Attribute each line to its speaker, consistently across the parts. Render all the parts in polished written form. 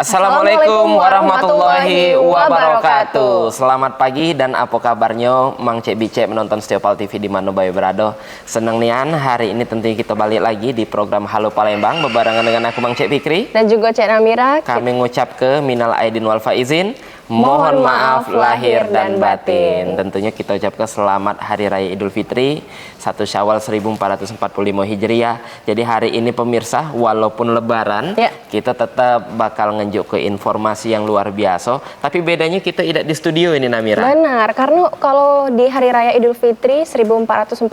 Speaker 1: Assalamualaikum warahmatullahi wabarakatuh. Selamat pagi dan apa kabarnya Mang Cek Bicek menonton Setiopal TV di mana bae berada. Senang nian hari ini tentunya kita balik lagi di program Halo Palembang bebarengan dengan aku Mang Cek Fikri
Speaker 2: dan juga Cek Namira.
Speaker 1: Kami ngucap ke minal aidin wal faizin. Mohon maaf lahir dan batin. Tentunya kita ucapkan selamat Hari Raya Idul Fitri 1 Syawal 1445 Hijriah. Jadi hari ini pemirsa, walaupun lebaran, kita tetap bakal ngejuk ke informasi yang luar biasa. Tapi bedanya kita tidak di studio ini, Namira.
Speaker 2: Benar, karena kalau di Hari Raya Idul Fitri 1445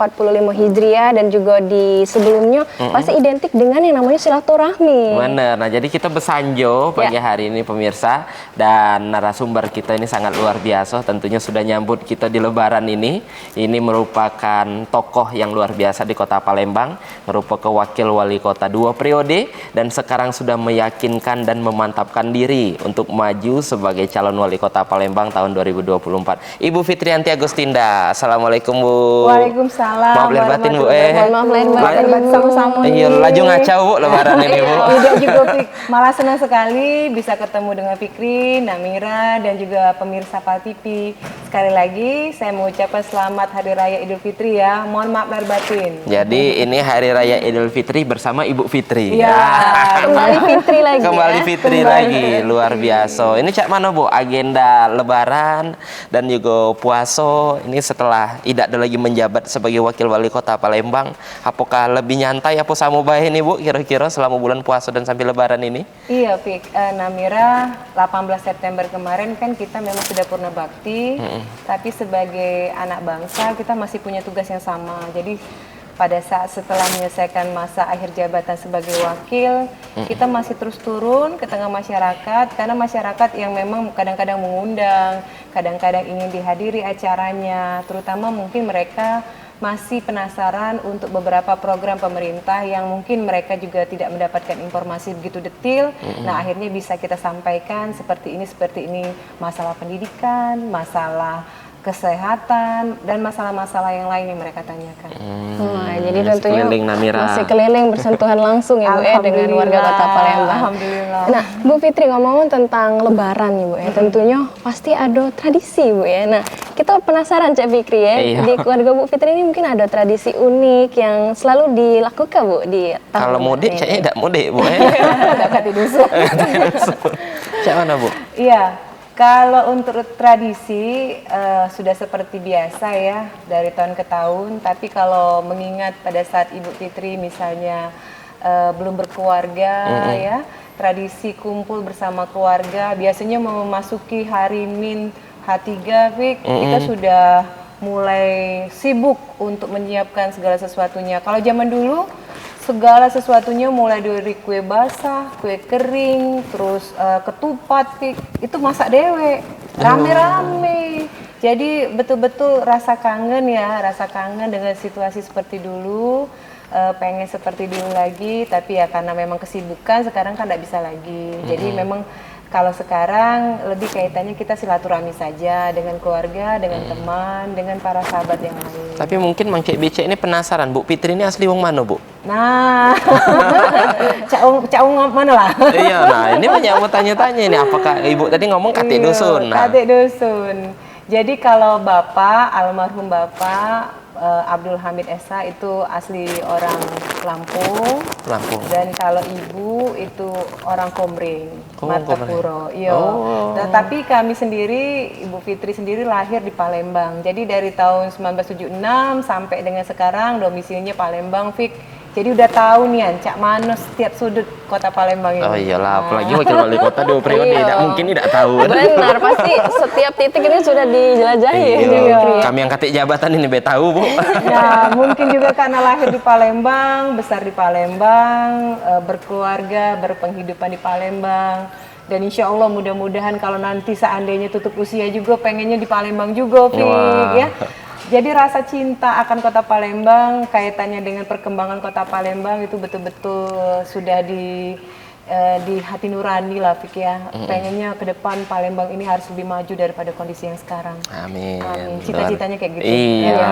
Speaker 2: Hijriah dan juga di sebelumnya pasti identik dengan yang namanya silaturahmi.
Speaker 1: Benar. Nah, jadi kita besanjo pagi hari ini pemirsa, dan narasumber kita ini sangat luar biasa. Tentunya sudah nyambut kita di lebaran ini. Ini merupakan tokoh yang luar biasa di Kota Palembang, merupakan wakil wali kota 2 periode dan sekarang sudah meyakinkan dan memantapkan diri untuk maju sebagai calon wali kota Palembang tahun 2024. Ibu Fitrianti Agustinda. Assalamualaikum, Bu.
Speaker 3: Waalaikumsalam.
Speaker 1: Maaf lahir batin, Bu.
Speaker 2: Maaf lahir batin,
Speaker 3: sama-sama.
Speaker 1: Iya, laju ngacau, Bu, lebaran ini, Bu.
Speaker 3: Tidak juga, Fik. Malah senang sekali bisa ketemu dengan Fikri, Namira, dan juga pemirsa Pal TV. Sekali lagi saya mengucapkan selamat Hari Raya Idul Fitri ya. Mohon maaf lahir batin.
Speaker 1: Jadi ini Hari Raya Idul Fitri bersama Ibu Fitri.
Speaker 3: Iya.
Speaker 2: Kembali Fitri lagi.
Speaker 1: Kembali Fitri lagi, luar biasa. Ini cak mana, Bu, agenda lebaran dan juga puasa ini setelah tidak ada lagi menjabat sebagai wakil wali kota Palembang. Apakah lebih nyantai apa sama bae nih, Bu, kira-kira selama bulan puasa dan sambil lebaran ini?
Speaker 3: Iya, Fik. Namira, 18 September kemarin kan kita memang sudah purna bakti, tapi sebagai anak bangsa kita masih punya tugas yang sama. Jadi pada saat setelah menyelesaikan masa akhir jabatan sebagai wakil, kita masih terus turun ke tengah masyarakat, karena masyarakat yang memang kadang-kadang mengundang, kadang-kadang ingin dihadiri acaranya, terutama mungkin mereka masih penasaran untuk beberapa program pemerintah yang mungkin mereka juga tidak mendapatkan informasi begitu detail. Nah, akhirnya bisa kita sampaikan seperti ini, masalah pendidikan, masalah kesehatan, dan masalah-masalah yang lain yang mereka tanyakan.
Speaker 2: Jadi tentunya masih keliling bersentuhan langsung ya, Bu, dengan warga Kota Palembang.
Speaker 3: Alhamdulillah.
Speaker 2: Nah, Bu Fitri, ngomong tentang lebaran nih, Bu, ya. Tentunya pasti ada tradisi, Bu, ya. Nah, kita penasaran, Cek Fikri, ya. Di keluarga Bu Fitri ini mungkin ada tradisi unik yang selalu dilakukan, Bu, di tahun.
Speaker 1: Kalau mudik, kayaknya tidak mudik, Bu.
Speaker 3: Kata dusun.
Speaker 1: Cak mana, Bu?
Speaker 3: Iya. Kalau untuk tradisi sudah seperti biasa ya dari tahun ke tahun, tapi kalau mengingat pada saat Ibu Fitri misalnya belum berkeluarga ya, tradisi kumpul bersama keluarga biasanya memasuki hari Min H3, Fik, kita sudah mulai sibuk untuk menyiapkan segala sesuatunya. Kalau zaman dulu segala sesuatunya mulai dari kue basah, kue kering, terus ketupat, itu masak dewe, rame-rame. Jadi betul-betul rasa kangen ya, rasa kangen dengan situasi seperti dulu, pengen seperti dulu lagi, tapi ya karena memang kesibukan sekarang kan tidak bisa lagi. Jadi memang kalau sekarang lebih kaitannya kita silaturahmi saja dengan keluarga, dengan teman, dengan para sahabat yang lain.
Speaker 1: Tapi mungkin Mang Cek Becek ini penasaran, Bu Fitri ini asli wong mana, Bu?
Speaker 3: Nah, caung mana lah?
Speaker 1: Iya, nah ini banyak mau tanya-tanya ini. Apakah Ibu tadi ngomong Katik Dusun?
Speaker 3: Nah. Katik Dusun. Jadi kalau Bapak, almarhum Bapak Abdul Hamid Esa itu asli orang Lampung. Dan kalau Ibu itu orang Komering, Martapuro. Iya. Nah, tapi kami sendiri, Ibu Fitri sendiri lahir di Palembang. Jadi dari tahun 1976 sampai dengan sekarang domisilinya Palembang, Fik. Jadi udah tahu nih Cak mana setiap sudut Kota Palembang ini.
Speaker 1: Oh iyalah, apalagi wakil wali kota 2 periode, tidak mungkin tidak tahu.
Speaker 2: Benar, pasti setiap titik ini sudah dijelajahi.
Speaker 1: Kami yang katik jabatan ini tahu, Bu.
Speaker 3: Nah, mungkin juga karena lahir di Palembang, besar di Palembang, berkeluarga, berpenghidupan di Palembang. Dan insya Allah mudah-mudahan kalau nanti seandainya tutup usia juga pengennya di Palembang juga, Fik, ya. Jadi rasa cinta akan Kota Palembang, kaitannya dengan perkembangan Kota Palembang itu betul-betul sudah di hati nurani lah Fik ya. Pengennya ke depan Palembang ini harus lebih maju daripada kondisi yang sekarang.
Speaker 1: Amin.
Speaker 3: Amin. Cita-citanya kayak gitu.
Speaker 1: Iya.
Speaker 3: Ya.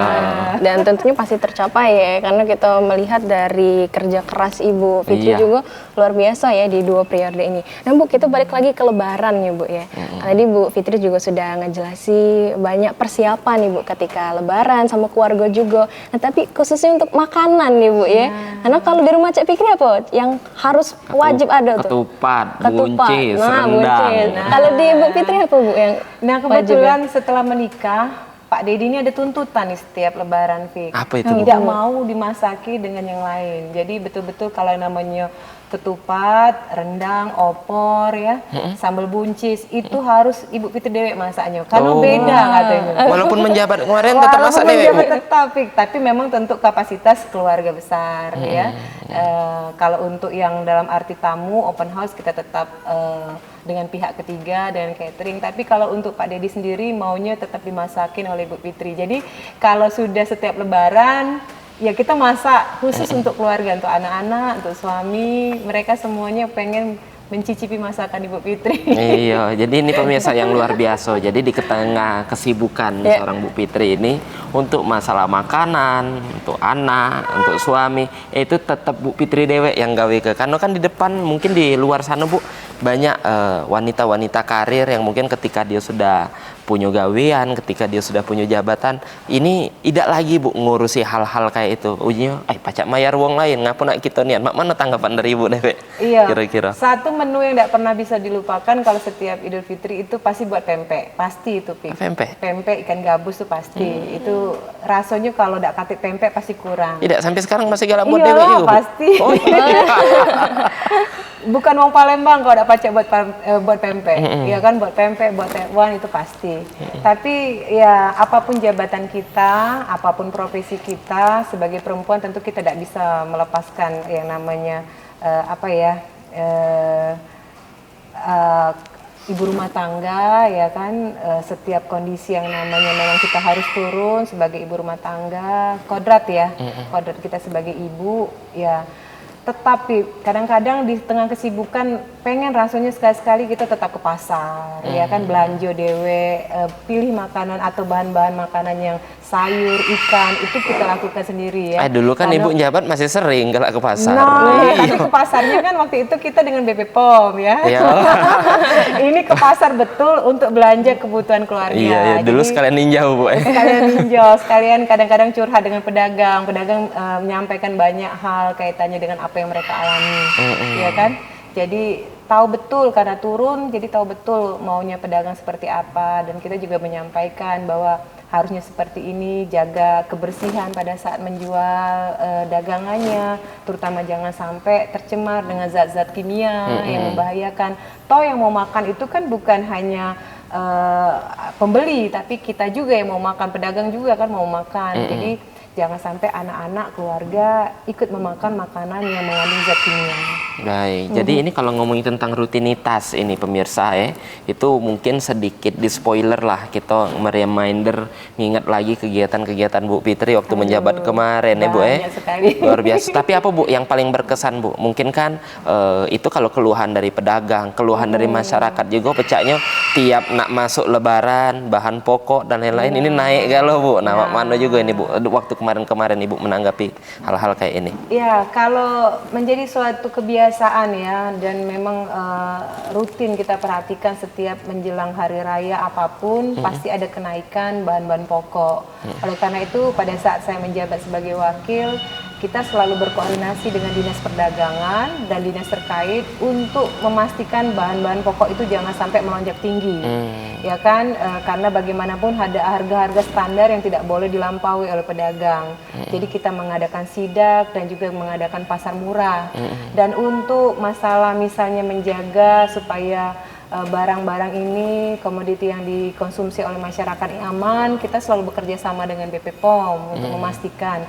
Speaker 2: Dan tentunya pasti tercapai ya, karena kita melihat dari kerja keras Ibu Fitri
Speaker 1: Iya.
Speaker 2: juga luar biasa ya di 2 periode ini. Nah Bu, kita balik lagi ke Lebaran ya Bu ya. Tadi Bu Fitri juga sudah ngejelasi banyak persiapan nih Bu ketika Lebaran sama keluarga juga. Nah tapi khususnya untuk makanan nih Bu ya. Karena kalau di rumah Cek Fikri apa yang harus wajib ada tuh?
Speaker 1: Ketupat, buncis,
Speaker 2: Nah,
Speaker 1: rendang.
Speaker 2: buncis. Kalau di Bu Fitri apa Bu yang
Speaker 3: Nah
Speaker 2: wajib ya?
Speaker 3: kebetulan setelah menikah, Pak Dedi ini ada tuntutan nih setiap Lebaran, Fik.
Speaker 1: Apa itu, Bu?
Speaker 3: Tidak mau dimasaki dengan yang lain. Jadi betul-betul kalau yang namanya ketupat, rendang, opor ya, sambal buncis itu harus Ibu Fitri dewek masaknya. Karena
Speaker 1: Oh.
Speaker 3: beda katanya.
Speaker 1: Walaupun menjabat kemarin tetap masak
Speaker 3: Walaupun
Speaker 1: deh, Bu.
Speaker 3: menjabat tetap, Fik. Tapi memang tentu kapasitas keluarga besar ya. Kalau untuk yang dalam arti tamu, open house kita tetap dengan pihak ketiga dan catering. Tapi kalau untuk Pak Dedi sendiri maunya tetap dimasakin oleh Ibu Fitri. Jadi kalau sudah setiap Lebaran ya kita masak khusus untuk keluarga, untuk anak-anak, untuk suami. Mereka semuanya pengen mencicipi masakan Ibu Fitri.
Speaker 1: Iya, jadi ini pemirsa yang luar biasa. Jadi di tengah kesibukan seorang Bu Fitri ini untuk masalah makanan, untuk anak, untuk suami, itu tetap Bu Fitri dewek yang gawe ke. Karena kan di depan mungkin di luar sana Bu banyak wanita-wanita karir yang mungkin ketika dia sudah punya gawean, ketika dia sudah punya jabatan, ini tidak lagi Bu ngurusi hal-hal kayak itu. Ujungnya, pacak mayar wong lain, ngapa nak kita niat? Mak mana tanggapan dari Ibu dewek?
Speaker 3: Iya.
Speaker 1: Kira-kira.
Speaker 3: Satu menu yang tidak pernah bisa dilupakan kalau setiap Idul Fitri itu pasti buat pempek. Pasti itu, Pik.
Speaker 1: Pempek?
Speaker 3: Pempek ikan gabus tuh pasti. Itu rasanya kalau tidak katik pempek pasti kurang.
Speaker 1: Tidak, sampai sekarang masih galak buat
Speaker 3: Iya,
Speaker 1: dewek juga, Bu?
Speaker 3: pasti.
Speaker 1: Oh, iya.
Speaker 3: Bukan wong Palembang kalau tidak pacak buat pempek. Iya kan, buat pempek, buat tekwan itu pasti. Tapi ya apapun jabatan kita, apapun profesi kita sebagai perempuan tentu kita tidak bisa melepaskan yang namanya ibu rumah tangga ya kan. Setiap kondisi yang namanya memang kita harus turun sebagai ibu rumah tangga, kodrat ya, kodrat kita sebagai ibu ya. Tetapi kadang-kadang di tengah kesibukan pengen rasanya sekali-sekali kita tetap ke pasar ya kan, belanja dewe, pilih makanan atau bahan-bahan makanan yang sayur, ikan itu kita lakukan sendiri ya.
Speaker 1: Dulu kan Ibu jabat masih sering galak ke pasar.
Speaker 3: Nah, tapi ke pasarnya kan waktu itu kita dengan BP POM ya.
Speaker 1: Iya.
Speaker 3: Ini ke pasar betul untuk belanja kebutuhan keluarga.
Speaker 1: Iya, dulu sekalian ninjau, Bu.
Speaker 3: Sekalian ninjau, sekalian kadang-kadang curhat dengan pedagang. Pedagang menyampaikan banyak hal kaitannya dengan apa yang mereka alami, ya kan? Jadi tahu betul karena turun, jadi tahu betul maunya pedagang seperti apa, dan kita juga menyampaikan bahwa harusnya seperti ini, jaga kebersihan pada saat menjual dagangannya, terutama jangan sampai tercemar dengan zat-zat kimia yang membahayakan. Toh yang mau makan itu kan bukan hanya pembeli, tapi kita juga yang mau makan, pedagang juga kan mau makan. Jadi jangan sampai anak-anak keluarga ikut memakan makanan yang mengandung zat kimia.
Speaker 1: Baik, jadi ini kalau ngomongin tentang rutinitas ini pemirsa itu mungkin sedikit di spoiler lah, kita mereminder nginget lagi kegiatan-kegiatan Bu Fitri waktu menjabat kemarin ya Bu
Speaker 3: Banyak sekali.
Speaker 1: luar biasa. Tapi apa Bu yang paling berkesan Bu? Mungkin kan itu kalau keluhan dari pedagang, keluhan dari masyarakat juga pecahnya tiap nak masuk Lebaran bahan pokok dan lain-lain ini naik galau Bu. Nah, mana juga ini Bu waktu kemarin-kemarin Ibu menanggapi hal-hal kayak ini?
Speaker 3: Ya, kalau menjadi suatu kebiasaan ya, dan memang rutin kita perhatikan setiap menjelang hari raya apapun, pasti ada kenaikan bahan-bahan pokok. Oleh karena itu, pada saat saya menjabat sebagai wakil, kita selalu berkoordinasi dengan dinas perdagangan dan dinas terkait untuk memastikan bahan-bahan pokok itu jangan sampai melonjak tinggi, ya kan? Karena bagaimanapun ada harga-harga standar yang tidak boleh dilampaui oleh pedagang. Jadi kita mengadakan sidak dan juga mengadakan pasar murah. Dan untuk masalah misalnya menjaga supaya barang-barang ini, komoditi yang dikonsumsi oleh masyarakat yang aman, kita selalu bekerja sama dengan BP POM untuk memastikan.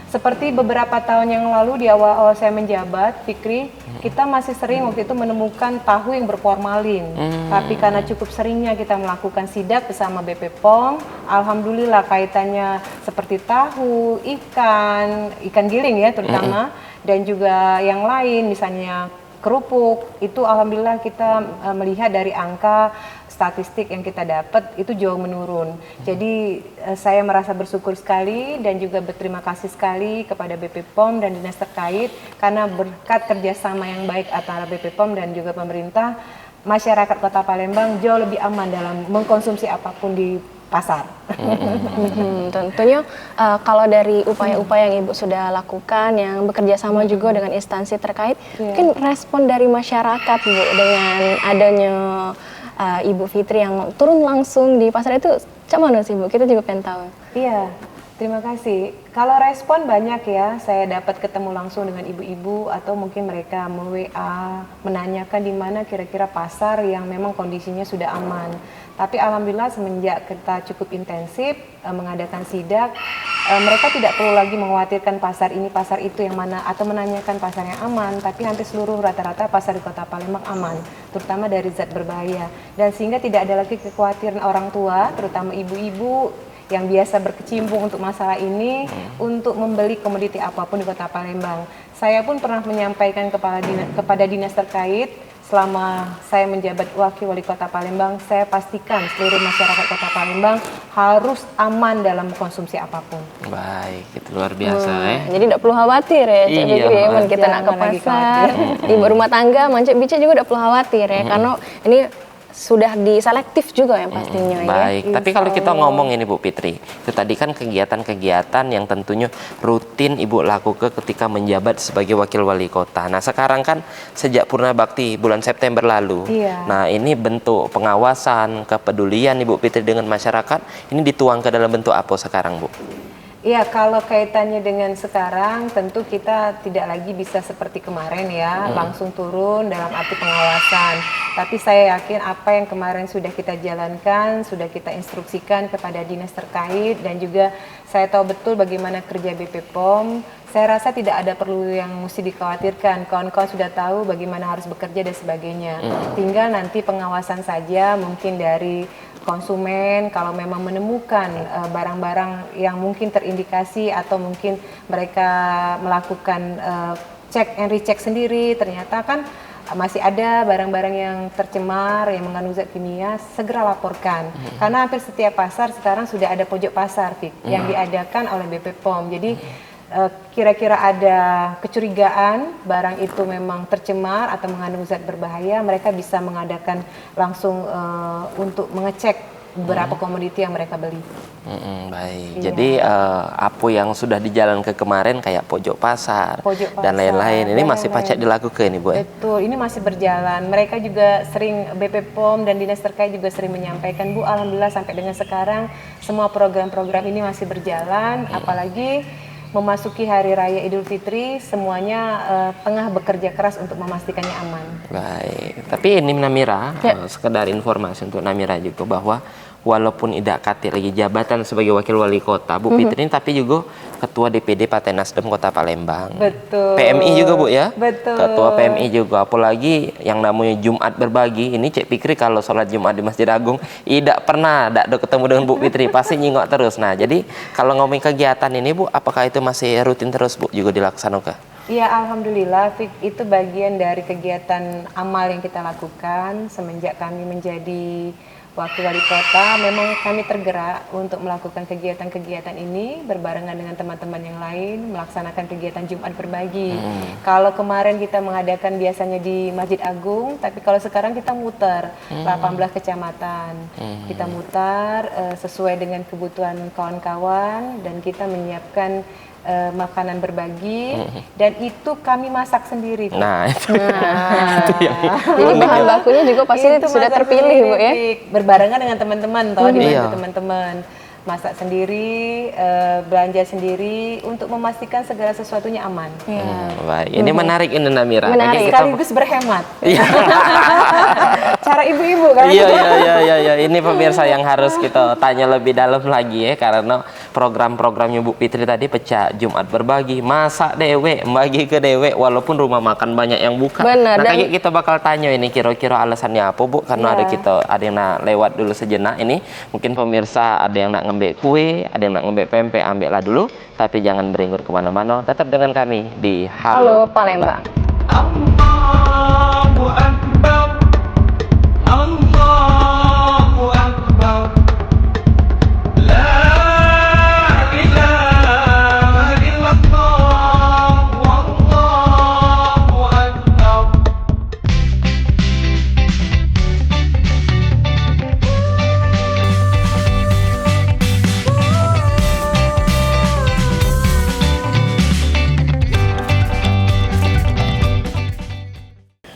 Speaker 3: Seperti beberapa tahun yang lalu di awal saya menjabat, Fikri, kita masih sering waktu itu menemukan tahu yang berformalin. Tapi karena cukup seringnya kita melakukan sidak bersama BP POM, alhamdulillah kaitannya seperti tahu, ikan giling ya terutama, dan juga yang lain misalnya kerupuk itu alhamdulillah kita melihat dari angka statistik yang kita dapat itu jauh menurun. Jadi saya merasa bersyukur sekali dan juga berterima kasih sekali kepada BP POM dan dinas terkait karena berkat kerjasama yang baik antara BP POM dan juga pemerintah, masyarakat Kota Palembang jauh lebih aman dalam mengkonsumsi apapun di pasar.
Speaker 2: Tentunya kalau dari upaya-upaya yang Ibu sudah lakukan yang bekerja sama juga dengan instansi terkait, mungkin respon dari masyarakat Bu dengan adanya Ibu Fitri yang turun langsung di pasar itu cak mana sih Bu? Kita juga pengen tahu.
Speaker 3: Iya, terima kasih. Kalau respon banyak ya, saya dapat ketemu langsung dengan ibu-ibu atau mungkin mereka WA menanyakan di mana kira-kira pasar yang memang kondisinya sudah aman. Tapi alhamdulillah semenjak kita cukup intensif mengadakan sidak, mereka tidak perlu lagi mengkhawatirkan pasar ini, pasar itu yang mana, atau menanyakan pasar yang aman, tapi hampir seluruh rata-rata pasar di Kota Palembang aman, terutama dari zat berbahaya. Dan sehingga tidak ada lagi kekhawatiran orang tua, terutama ibu-ibu yang biasa berkecimpung untuk masalah ini, untuk membeli komoditi apapun di Kota Palembang. Saya pun pernah menyampaikan kepada dinas terkait, selama saya menjabat wakil wali Kota Palembang, saya pastikan seluruh masyarakat Kota Palembang harus aman dalam konsumsi apapun.
Speaker 1: Baik, itu luar biasa
Speaker 2: Jadi tidak perlu khawatir ya, Cik Fikri ya, kita nak ke pasar, ibu rumah tangga, mancik bica juga tidak perlu khawatir ya, karena ini sudah diselektif juga yang pastinya.
Speaker 1: Baik,
Speaker 2: ya.
Speaker 1: tapi kalau kita ngomong ini Bu Fitri, itu tadi kan kegiatan-kegiatan yang tentunya rutin Ibu lakukan ketika menjabat sebagai wakil wali kota. Nah sekarang kan sejak Purna Bakti bulan September lalu, nah ini bentuk pengawasan, kepedulian Ibu Fitri dengan masyarakat, ini dituang ke dalam bentuk apa sekarang Bu?
Speaker 3: Iya, kalau kaitannya dengan sekarang tentu kita tidak lagi bisa seperti kemarin ya, langsung turun dalam arti pengawasan. Tapi saya yakin apa yang kemarin sudah kita jalankan, sudah kita instruksikan kepada dinas terkait, dan juga saya tahu betul bagaimana kerja BP POM. Saya rasa tidak ada perlu yang mesti dikhawatirkan, kawan-kawan sudah tahu bagaimana harus bekerja dan sebagainya. Tinggal nanti pengawasan saja mungkin dari konsumen kalau memang menemukan barang-barang yang mungkin terindikasi atau mungkin mereka melakukan cek and recheck sendiri, ternyata kan masih ada barang-barang yang tercemar yang mengandung zat kimia, segera laporkan. Karena hampir setiap pasar sekarang sudah ada pojok pasar yang diadakan oleh BP POM. Jadi kira-kira ada kecurigaan barang itu memang tercemar atau mengandung zat berbahaya, mereka bisa mengadakan langsung untuk mengecek beberapa komoditi yang mereka beli.
Speaker 1: Baik, jadi apa yang sudah dijalankan kemarin kayak pojok pasar dan lain-lain, ini masih pacak dilakukan ini Bu?
Speaker 3: Betul, ini masih berjalan. Mereka juga sering, BP POM dan dinas terkait juga sering menyampaikan, Bu, alhamdulillah sampai dengan sekarang semua program-program ini masih berjalan, apalagi memasuki Hari Raya Idul Fitri, semuanya tengah bekerja keras untuk memastikannya aman.
Speaker 1: Baik, tapi ini Namira, sekedar informasi untuk Namira juga bahwa walaupun tidak kati lagi jabatan sebagai wakil wali kota Bu Fitri ini, tapi juga ketua DPD Partai Nasdem Kota Palembang.
Speaker 3: Betul.
Speaker 1: PMI juga Bu ya?
Speaker 3: Betul.
Speaker 1: Ketua PMI juga, apalagi yang namanya Jumat berbagi, ini Cik Fikri kalau sholat Jumat di Masjid Agung, tidak pernah ada ketemu dengan Bu Fitri, pasti nyingok terus. Nah jadi kalau ngomongin kegiatan ini Bu, apakah itu masih rutin terus Bu juga dilaksanakan?
Speaker 3: Iya, alhamdulillah itu bagian dari kegiatan amal yang kita lakukan semenjak kami menjadi wakil wali kota. Memang kami tergerak untuk melakukan kegiatan-kegiatan ini berbarengan dengan teman-teman yang lain, melaksanakan kegiatan Jumat berbagi. Kalau kemarin kita mengadakan biasanya di Masjid Agung, tapi kalau sekarang kita muter 18 kecamatan. Kita mutar sesuai dengan kebutuhan kawan-kawan, dan kita menyiapkan makanan berbagi, dan itu kami masak sendiri.
Speaker 1: Nah,
Speaker 2: jadi bahan bakunya juga pasti itu sudah terpilih Bu ya.
Speaker 3: Berbarengan dengan teman-teman, dibantu teman-teman. Masak sendiri, belanja sendiri untuk memastikan segala sesuatunya aman.
Speaker 1: Baik, ini menarik ini Namira.
Speaker 3: Menarik, sekaligus berhemat. Cara ibu-ibu kan?
Speaker 1: Iya. Ini pemirsa yang harus kita tanya lebih dalam lagi ya, karena program-programnya Bu Fitri tadi pecah Jumat berbagi, masak dewe, bagi ke dewe, walaupun rumah makan banyak yang buka.
Speaker 2: Benar,
Speaker 1: nah, kayak kita bakal tanya ini kira-kira alasannya apa Bu? Karena ada yang nak lewat dulu sejenak ini, mungkin pemirsa ada yang nak ngambil kue, ada yang nak ngambil pempek, ambillah dulu. Tapi jangan beringgur kemana-mana, tetap dengan kami di Halo
Speaker 2: Palembang.
Speaker 1: Palembang.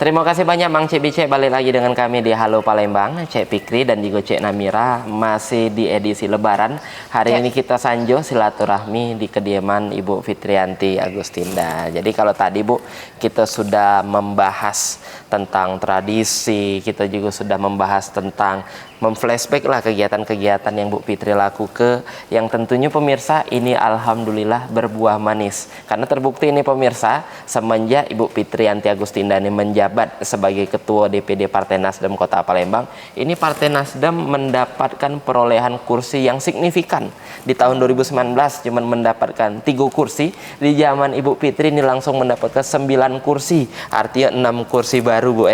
Speaker 1: Terima kasih banyak Mang Cek Bicek, balik lagi dengan kami di Halo Palembang. Cek Fikri dan juga Cek Namira masih di edisi Lebaran. Hari ini kita sanjo silaturahmi di kediaman Ibu Fitriyanti Agustinda. Jadi kalau tadi Bu, kita sudah membahas tentang tradisi, kita juga sudah membahas tentang memflashback lah kegiatan-kegiatan yang Bu Fitri lakukan, yang tentunya pemirsa ini alhamdulillah berbuah manis. Karena terbukti ini pemirsa, semenjak Ibu Fitriyanti Agustinda ini menjabat sebagai Ketua DPD Partai Nasdem Kota Palembang, ini Partai Nasdem mendapatkan perolehan kursi yang signifikan. Di tahun 2019 cuma mendapatkan 3 kursi, di zaman Ibu Fitri ini langsung mendapatkan 9 kursi, artinya 6 kursi baru Bu.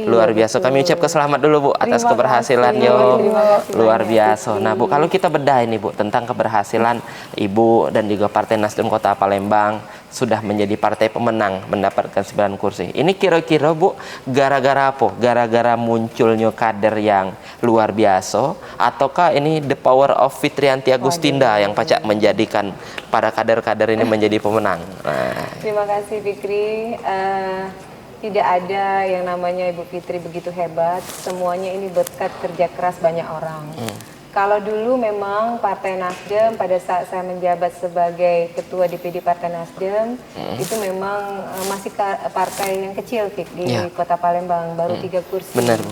Speaker 1: Luar biasa. Kami ucapkan selamat dulu Bu atas keberhasilannya. Luar biasa. Nah Bu, kalau kita bedah ini Bu tentang keberhasilan Ibu dan juga Partai Nasdem Kota Palembang sudah menjadi partai pemenang mendapatkan 9 kursi. Ini kira-kira Bu, gara-gara apa? Gara-gara munculnya kader yang luar biasa, ataukah ini the power of Fitriyanti Agustinda yang pacak menjadikan para kader-kader ini menjadi pemenang? Nah.
Speaker 3: Terima kasih Fikri. Tidak ada yang namanya Ibu Fitri begitu hebat, semuanya ini berkat kerja keras banyak orang. Kalau dulu memang Partai Nasdem pada saat saya menjabat sebagai Ketua DPD Partai Nasdem, itu memang masih partai yang kecil Fik, di Kota Palembang, baru 3 kursi.
Speaker 1: Benar Bu.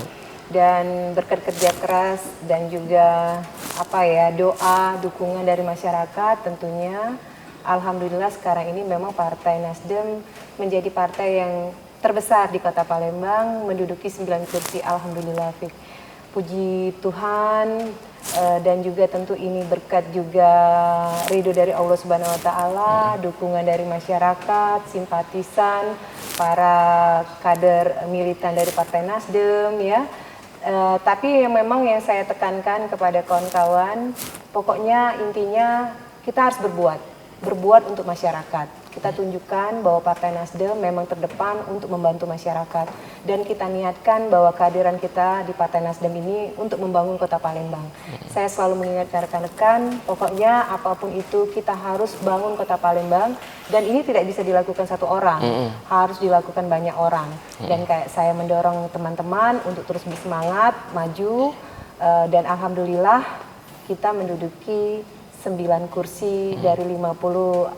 Speaker 3: Dan berkat kerja keras dan juga doa, dukungan dari masyarakat tentunya, alhamdulillah sekarang ini memang Partai Nasdem menjadi partai yang terbesar di Kota Palembang, menduduki 9 kursi, alhamdulillah Fik. Puji Tuhan, dan juga tentu ini berkat juga ridho dari Allah Subhanahu wa taala, dukungan dari masyarakat, simpatisan, para kader militan dari Partai Nasdem ya. Tapi memang yang saya tekankan kepada kawan-kawan, pokoknya intinya kita harus berbuat untuk masyarakat. Kita tunjukkan bahwa Partai Nasdem memang terdepan untuk membantu masyarakat, dan kita niatkan bahwa kehadiran kita di Partai Nasdem ini untuk membangun Kota Palembang. Saya selalu mengingatkan rekan-rekan, pokoknya apapun itu kita harus bangun Kota Palembang, dan ini tidak bisa dilakukan satu orang, harus dilakukan banyak orang. Dan kayak saya mendorong teman-teman untuk terus bersemangat, maju, dan alhamdulillah kita menduduki 9 kursi dari 50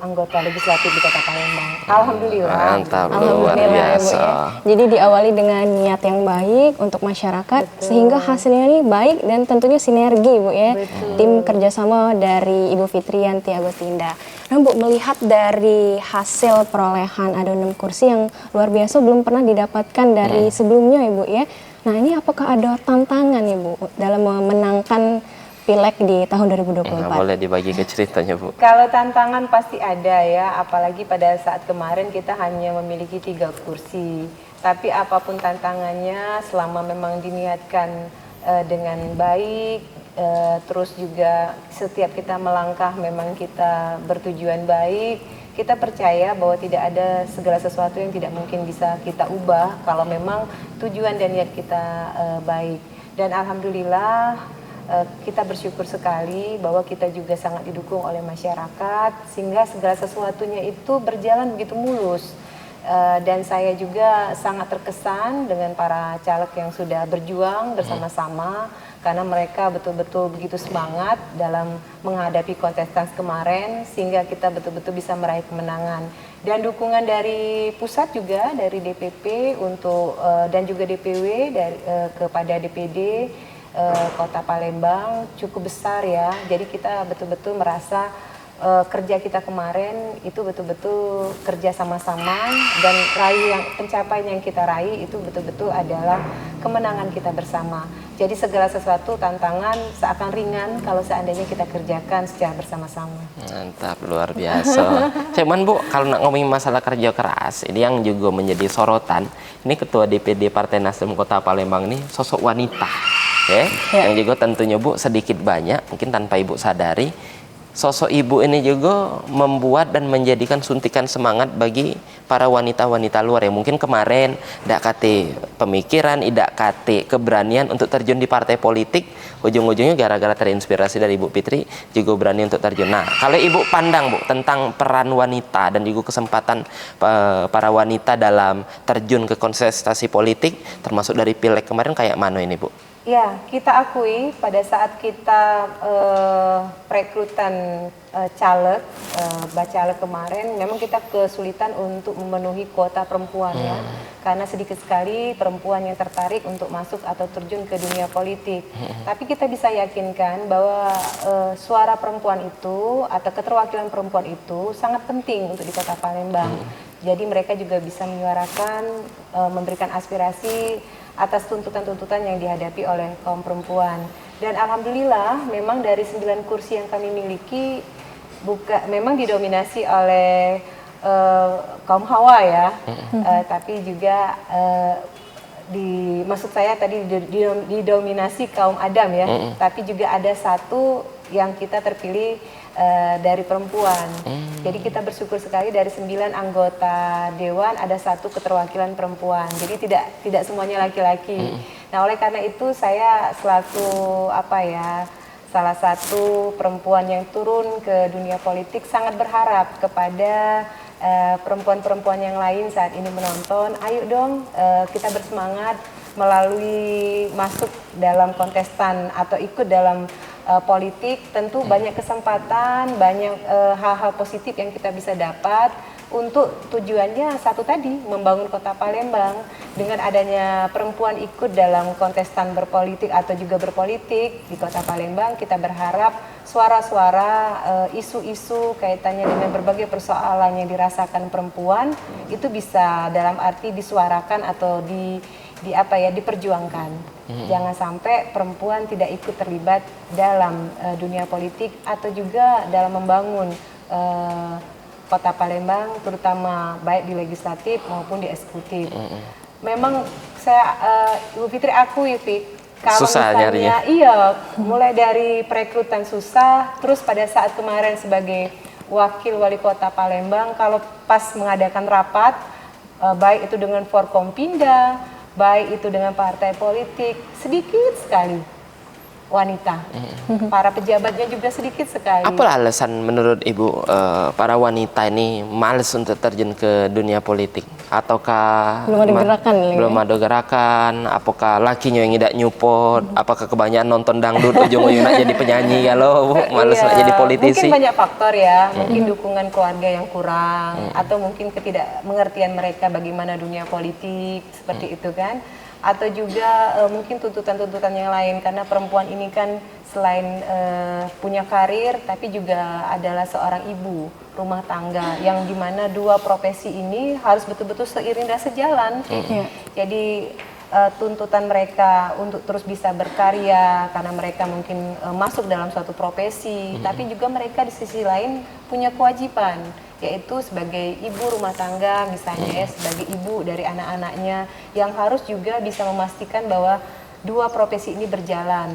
Speaker 3: anggota legislatif di Kota Palembang. Alhamdulillah.
Speaker 1: Mantap, luar biasa.
Speaker 2: Ya. Jadi diawali dengan niat yang baik untuk masyarakat, sehingga hasilnya ini baik dan tentunya sinergi Bu ya. Tim kerjasama dari Ibu Fitriyanti Agustinda. Nah Bu, melihat dari hasil perolehan ada 6 kursi yang luar biasa, belum pernah didapatkan dari sebelumnya Ibu ya. Nah ini apakah ada tantangan Ibu dalam memenangkan Pileg di tahun 2024?
Speaker 1: Boleh dibagi ke ceritanya Bu.
Speaker 3: Kalau tantangan pasti ada ya, apalagi pada saat kemarin kita hanya memiliki 3 kursi. Tapi apapun tantangannya, selama memang diniatkan dengan baik, terus juga setiap kita melangkah memang kita bertujuan baik, kita percaya bahwa tidak ada segala sesuatu yang tidak mungkin bisa kita ubah kalau memang tujuan dan niat kita baik. Dan alhamdulillah, kita bersyukur sekali bahwa kita juga sangat didukung oleh masyarakat, sehingga segala sesuatunya itu berjalan begitu mulus. Dan saya juga sangat terkesan dengan para caleg yang sudah berjuang bersama-sama, karena mereka betul-betul begitu semangat dalam menghadapi kontestan kemarin, sehingga kita betul-betul bisa meraih kemenangan. Dan dukungan dari pusat juga, dari DPP untuk dan juga DPW kepada DPD Kota Palembang cukup besar ya. Jadi kita betul-betul merasa kerja kita kemarin itu betul-betul kerja sama-sama, dan pencapaian yang kita raih itu betul-betul adalah kemenangan kita bersama. Jadi segala sesuatu tantangan seakan ringan kalau seandainya kita kerjakan secara bersama-sama.
Speaker 1: Mantap, luar biasa. Cuman Bu, kalau nak ngomongin masalah kerja keras, ini yang juga menjadi sorotan. Ini Ketua DPD Partai Nasdem Kota Palembang ini sosok wanita. Yang juga tentunya Bu sedikit banyak mungkin tanpa Ibu sadari, sosok ibu ini juga membuat dan menjadikan suntikan semangat bagi para wanita-wanita luar yang mungkin kemarin tidak kate pemikiran, tidak kate keberanian untuk terjun di partai politik, ujung-ujungnya gara-gara terinspirasi dari Ibu Fitri juga berani untuk terjun. Nah, kalau Ibu pandang Bu tentang peran wanita dan juga kesempatan para wanita dalam terjun ke kontestasi politik, termasuk dari Pileg kemarin kayak mana ini Bu?
Speaker 3: Ya, kita akui pada saat kita perekrutan caleg, bacalek kemarin, memang kita kesulitan untuk memenuhi kuota perempuan ya, karena sedikit sekali perempuan yang tertarik untuk masuk atau terjun ke dunia politik. Tapi kita bisa yakinkan bahwa suara perempuan itu atau keterwakilan perempuan itu sangat penting untuk di Kota Palembang. Jadi mereka juga bisa menyuarakan, memberikan aspirasi atas tuntutan-tuntutan yang dihadapi oleh kaum perempuan. Dan alhamdulillah memang dari 9 kursi yang kami miliki memang didominasi oleh kaum Hawa ya, tapi juga maksud saya tadi didominasi kaum Adam ya, tapi juga ada satu yang kita terpilih dari perempuan. Jadi kita bersyukur sekali dari 9 anggota dewan ada 1 keterwakilan perempuan. Jadi tidak semuanya laki-laki. Nah, oleh karena itu saya selaku salah satu perempuan yang turun ke dunia politik sangat berharap kepada perempuan-perempuan yang lain saat ini menonton, ayo dong kita bersemangat melalui masuk dalam kontestan atau ikut dalam politik. Tentu banyak kesempatan, banyak hal-hal positif yang kita bisa dapat untuk tujuannya satu tadi, membangun Kota Palembang. Dengan adanya perempuan ikut dalam kontestan berpolitik atau juga berpolitik di Kota Palembang, kita berharap suara-suara, isu-isu kaitannya dengan berbagai persoalan yang dirasakan perempuan itu bisa dalam arti disuarakan atau diperjuangkan. Jangan sampai perempuan tidak ikut terlibat dalam dunia politik atau juga dalam membangun Kota Palembang, terutama baik di legislatif maupun di eksekutif. Memang saya, Ibu Fitri akui, kalau
Speaker 1: susah
Speaker 3: misalnya,
Speaker 1: nyarinya.
Speaker 3: iya, mulai dari perekrutan susah, terus pada saat kemarin sebagai wakil wali kota Palembang, kalau pas mengadakan rapat, baik itu dengan Forkompinda, baik itu dengan partai politik, sedikit sekali wanita. Para pejabatnya juga sedikit sekali.
Speaker 1: Apa alasan menurut Ibu para wanita ini males untuk terjun ke dunia politik? Ataukah
Speaker 2: belum ada gerakan?
Speaker 1: Belum ada gerakan? Apakah lakinya yang tidak nyupport? Apakah kebanyakan nonton dangdut ujung-ujung nak jadi penyanyi kalau males nak jadi politisi?
Speaker 3: Mungkin banyak faktor ya. Mungkin dukungan keluarga yang kurang, atau mungkin ketidakmengertian mereka bagaimana dunia politik seperti itu kan. Atau juga mungkin tuntutan-tuntutan yang lain, karena perempuan ini kan selain punya karir tapi juga adalah seorang ibu rumah tangga yang dimana dua profesi ini harus betul-betul seiring dan sejalan. Jadi tuntutan mereka untuk terus bisa berkarya karena mereka mungkin masuk dalam suatu profesi, tapi juga mereka di sisi lain punya kewajiban, yaitu sebagai ibu rumah tangga misalnya ya, sebagai ibu dari anak-anaknya yang harus juga bisa memastikan bahwa dua profesi ini berjalan,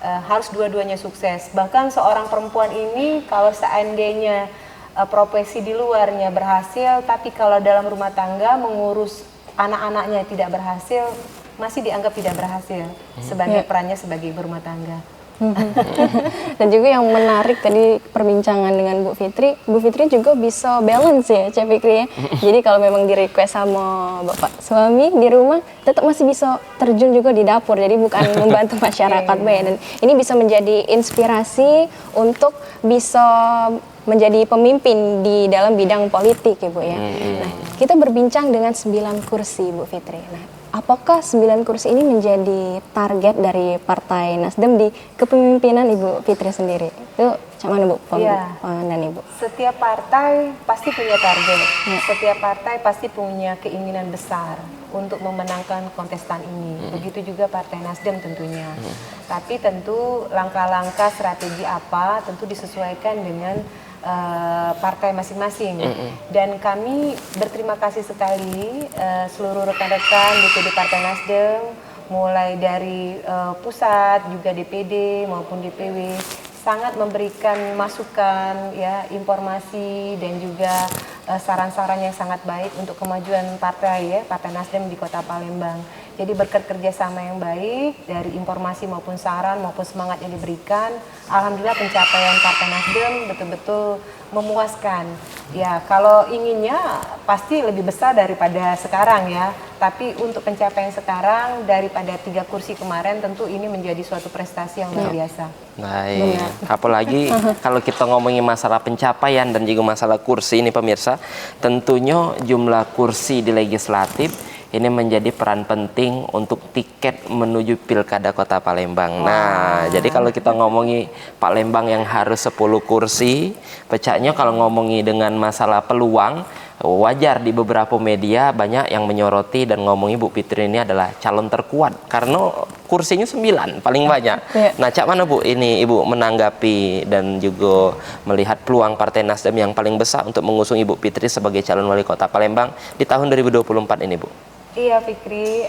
Speaker 3: harus dua-duanya sukses. Bahkan seorang perempuan ini kalau seandainya profesi di luarnya berhasil, tapi kalau dalam rumah tangga mengurus anak-anaknya tidak berhasil, masih dianggap tidak berhasil sebagai perannya sebagai ibu rumah tangga.
Speaker 2: Dan juga yang menarik tadi perbincangan dengan Bu Fitri juga bisa balance ya Cik Fikri ya. Jadi kalau memang di request sama bapak suami di rumah, tetap masih bisa terjun juga di dapur. Jadi bukan membantu masyarakat dan ini bisa menjadi inspirasi untuk bisa menjadi pemimpin di dalam bidang politik ya Bu ya. Nah, kita berbincang dengan 9 kursi Bu Fitri. Nah, apakah 9 kursi ini menjadi target dari Partai Nasdem di kepemimpinan Ibu Fitri sendiri? Itu macam mana Bu? Dan Ibu?
Speaker 3: Setiap partai pasti punya target. Setiap partai pasti punya keinginan besar untuk memenangkan kontestan ini. Begitu juga Partai Nasdem tentunya. Tapi tentu langkah-langkah strategi apa tentu disesuaikan dengan partai masing-masing. Dan kami berterima kasih sekali seluruh rekan-rekan DPD Partai Nasdem, mulai dari pusat juga DPD maupun DPW, sangat memberikan masukan, ya, informasi dan juga saran-saran yang sangat baik untuk kemajuan partai, ya, Partai Nasdem di Kota Palembang. Jadi berkat kerjasama yang baik dari informasi maupun saran maupun semangat yang diberikan, alhamdulillah pencapaian Partai Nasdem betul-betul memuaskan. Ya, kalau inginnya pasti lebih besar daripada sekarang, ya. Tapi untuk pencapaian sekarang daripada 3 kursi kemarin, tentu ini menjadi suatu prestasi yang luar biasa.
Speaker 1: Baik, apalagi kalau kita ngomongin masalah pencapaian dan juga masalah kursi ini pemirsa, tentunya jumlah kursi di legislatif ini menjadi peran penting untuk tiket menuju Pilkada Kota Palembang. Nah, jadi kalau kita ngomongi Palembang yang harus 10 kursi, pecahnya kalau ngomongi dengan masalah peluang, wajar di beberapa media banyak yang menyoroti dan ngomongin Bu Fitri ini adalah calon terkuat karena kursinya 9 paling banyak. Nah, cak mana Bu ini Ibu menanggapi dan juga melihat peluang Partai Nasdem yang paling besar untuk mengusung Ibu Fitri sebagai calon wali kota Palembang di tahun 2024 ini, Bu?
Speaker 3: Iya Fikri,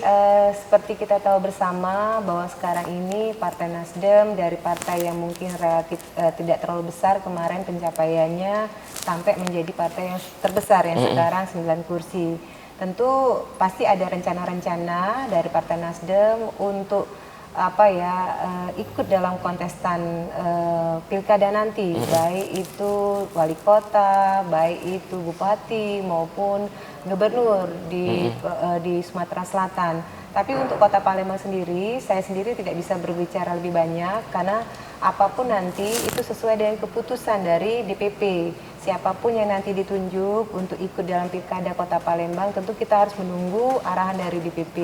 Speaker 3: seperti kita tahu bersama bahwa sekarang ini Partai Nasdem dari partai yang mungkin relatif tidak terlalu besar kemarin pencapaiannya sampai menjadi partai yang terbesar yang sekarang 9 kursi. Tentu pasti ada rencana-rencana dari Partai Nasdem untuk ikut dalam kontestan pilkada nanti, baik itu wali kota, baik itu bupati maupun gubernur di Sumatera Selatan. Tapi untuk Kota Palembang sendiri, saya sendiri tidak bisa berbicara lebih banyak karena apapun nanti itu sesuai dengan keputusan dari DPP. Siapapun yang nanti ditunjuk untuk ikut dalam Pilkada Kota Palembang, tentu kita harus menunggu arahan dari DPP.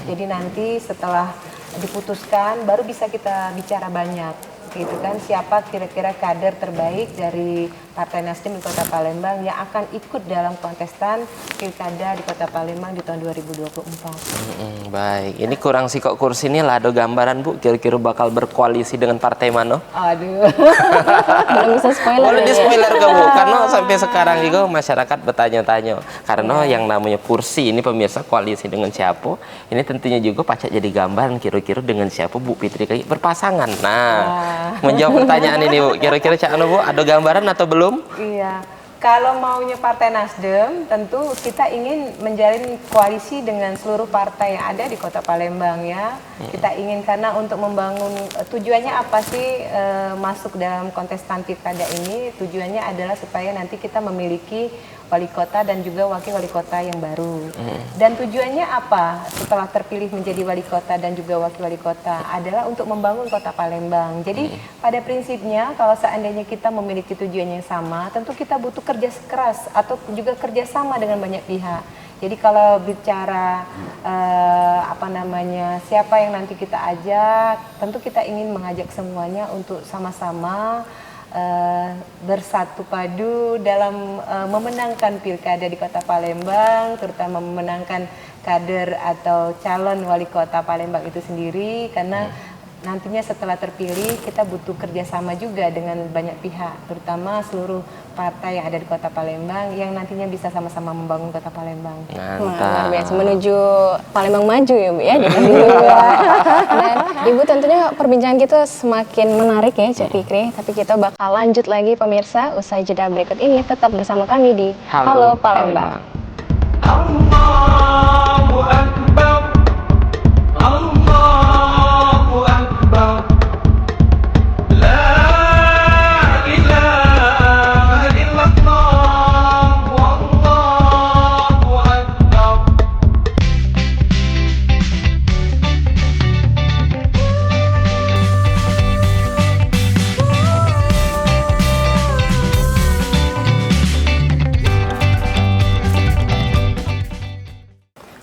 Speaker 3: Jadi nanti setelah diputuskan baru bisa kita bicara banyak. Gitu kan, siapa kira-kira kader terbaik dari Partai Nasdem di Kota Palembang yang akan ikut dalam kontestan Pilkada di Kota Palembang di tahun 2024.
Speaker 1: Baik, ini kurang sih kok kursi ini lah ada gambaran Bu, kira-kira bakal berkoalisi dengan partai mana?
Speaker 2: Aduh, belum bisa spoiler.
Speaker 1: Boleh di spoiler ke Bu, karena sampai sekarang juga masyarakat bertanya-tanya. Karena yang namanya kursi ini pemirsa koalisi dengan siapa, ini tentunya juga pacak jadi gambaran kira-kira dengan siapa Bu Fitri berpasangan. Nah, menjawab pertanyaan ini Bu, kira-kira Cak Anu Bu ada gambaran atau belum?
Speaker 3: Iya, kalau maunya Partai Nasdem tentu kita ingin menjalin koalisi dengan seluruh partai yang ada di Kota Palembang, ya. Kita ingin karena untuk membangun, tujuannya apa sih masuk dalam kontestan pilkada ini? Tujuannya adalah supaya nanti kita memiliki wali kota dan juga wakil wali kota yang baru. Dan tujuannya apa setelah terpilih menjadi wali kota dan juga wakil wali kota? Adalah untuk membangun Kota Palembang. Jadi pada prinsipnya kalau seandainya kita memiliki tujuan yang sama, tentu kita butuh kerja keras atau juga kerjasama dengan banyak pihak. Jadi kalau bicara siapa yang nanti kita ajak, tentu kita ingin mengajak semuanya untuk sama-sama bersatu padu dalam memenangkan pilkada di Kota Palembang, terutama memenangkan kader atau calon wali kota Palembang itu sendiri, karena nantinya setelah terpilih kita butuh kerjasama juga dengan banyak pihak, terutama seluruh partai yang ada di Kota Palembang yang nantinya bisa sama-sama membangun Kota Palembang.
Speaker 2: Luar biasa, menuju Palembang maju ya Bu ya. Dan Ibu tentunya perbincangan kita semakin menarik ya Cak Fikri, tapi kita bakal lanjut lagi pemirsa usai jeda berikut ini. Tetap bersama kami di Halo Palembang.
Speaker 4: Allahu Akbar, Allahu Akbar, La ilaha illallah, Wallahu Akbar.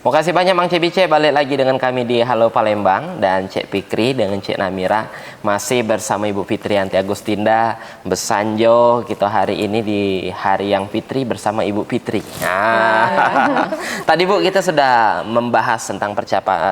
Speaker 1: Makasih banyak Mang Cebice, balik lagi dengan kami di Halo Palembang, dan Cek Fikri dengan Cek Namira masih bersama Ibu Fitriyanti Agustinda Besanjo kita hari ini di hari yang Fitri bersama Ibu Fitri. Nah, tadi Bu kita sudah membahas tentang